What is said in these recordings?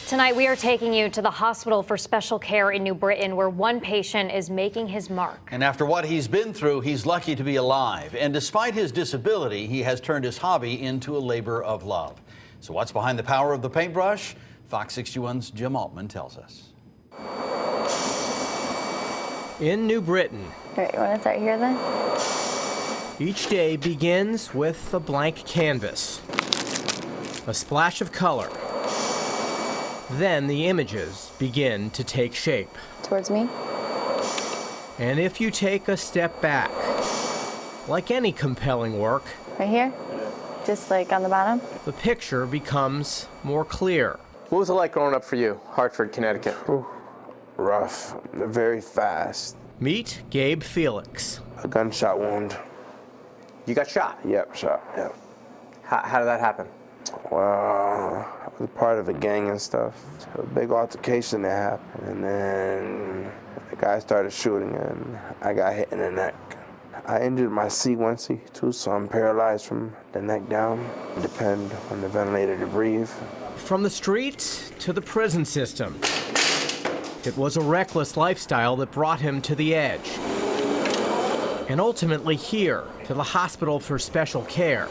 Tonight, we are taking you to the hospital for special care in New Britain, where one patient is making his mark. And after what he's been through, he's lucky to be alive. And despite his disability, he has turned his hobby into a labor of love. So what's behind the power of the paintbrush? Fox 61's Jim Altman tells us. In New Britain, All right, you want to start here then? each day begins with a blank canvas, a splash of color. Then the images begin to take shape. Towards me? And if you take a step back, like any compelling work, Right here? Just like on the bottom? the picture becomes more clear. What was it like growing up for you, Hartford, Connecticut? Rough, very fast. Meet Gabe Felix. A gunshot wound. You got shot. Yep, shot, yep. How did that happen? Well, I was part of a gang and stuff. So a big altercation that happened, and then the guy started shooting, and I got hit in the neck. I injured my C1, C2, so I'm paralyzed from the neck down. Depend on the ventilator to breathe. From the streets to the prison system, it was a reckless lifestyle that brought him to the edge. And ultimately here, to the hospital for special care.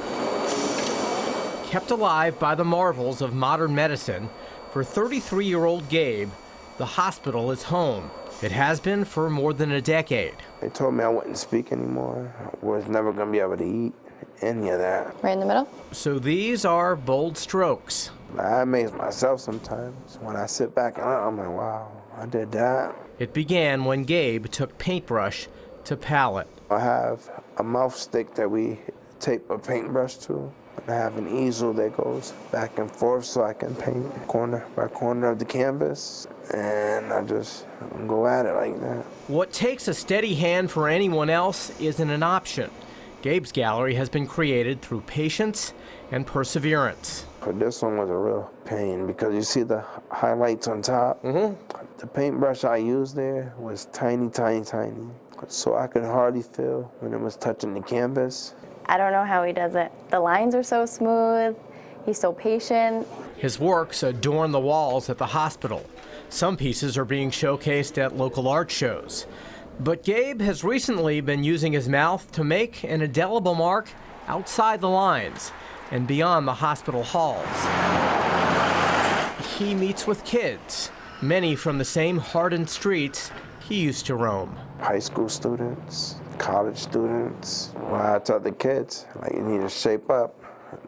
Kept alive by the marvels of modern medicine, for 33-year-old Gabe, the hospital is home. It has been for more than a decade. They told me I wouldn't speak anymore. I was never going to be able to eat, any of that. Right in the middle? So these are bold strokes. I amaze myself sometimes. When I sit back, I'm like, wow, I did that. It began when Gabe took paintbrush to palette. I have a mouth stick that we tape a paintbrush to. I have an easel that goes back and forth so I can paint corner by corner of the canvas, and I just go at it like that. What takes a steady hand for anyone else isn't an option. Gabe's gallery has been created through patience and perseverance. But this one was a real pain because you see the highlights on top? The paintbrush I used there was tiny, tiny, tiny. So I could hardly feel when it was touching the canvas. I don't know how he does it. The lines are so smooth. He's so patient. His works adorn the walls at the hospital. Some pieces are being showcased at local art shows. But Gabe has recently been using his mouth to make an indelible mark outside the lines and beyond the hospital halls. He meets with kids, many from the same hardened streets he used to roam. High school students, college students. When I tell the kids, like, you need to shape up.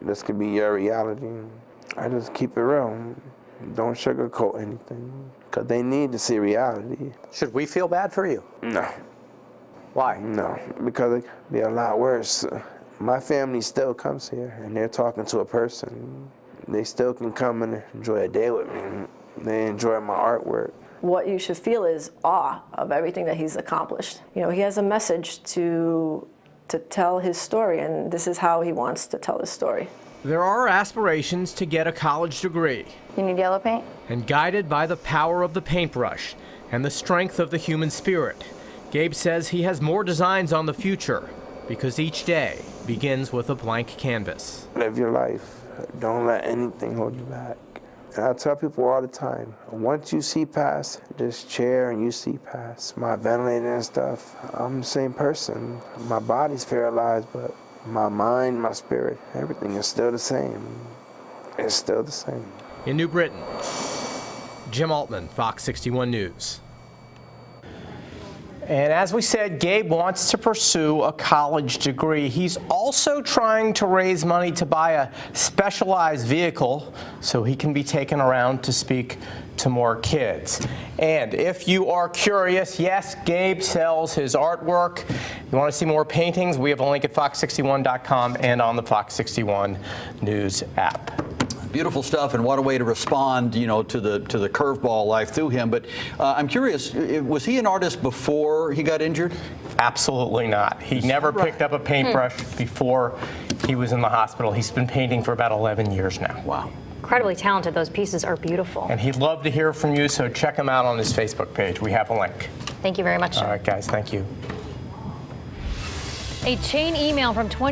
This could be your reality. I just keep it real. Don't sugarcoat anything, because they need to see reality. Should we feel bad for you? No. Why? No, because it could be a lot worse. My family still comes here, and they're talking to a person. They still can come and enjoy a day with me. They enjoy my artwork. What you should feel is awe of everything that he's accomplished. You know, he has a message to tell his story, and this is how he wants to tell his story. There are aspirations to get a college degree. You need yellow paint? And guided by the power of the paintbrush and the strength of the human spirit, Gabe says he has more designs on the future because each day begins with a blank canvas. Live your life. Don't let anything hold you back. And I tell people all the time, once you see past this chair and you see past my ventilator and stuff, I'm the same person. My body's paralyzed, but my mind, my spirit, everything is still the same. It's still the same. In New Britain, Jim Altman, Fox 61 News. And as we said, Gabe wants to pursue a college degree. He's also trying to raise money to buy a specialized vehicle so he can be taken around to speak to more kids. And if you are curious, yes, Gabe sells his artwork. You want to see more paintings? We have a link at fox61.com and on the Fox 61 News app. Beautiful stuff, and what a way to respond, you know, to the curveball life threw him. But I'm curious, was he an artist before he got injured? Absolutely not. He never picked up a paintbrush before he was in the hospital. He's been painting for about 11 years now. Wow. Incredibly talented. Those pieces are beautiful. And he'd love to hear from you, so check him out on his Facebook page. We have a link. Thank you very much. All right, guys, thank you. A chain email from 20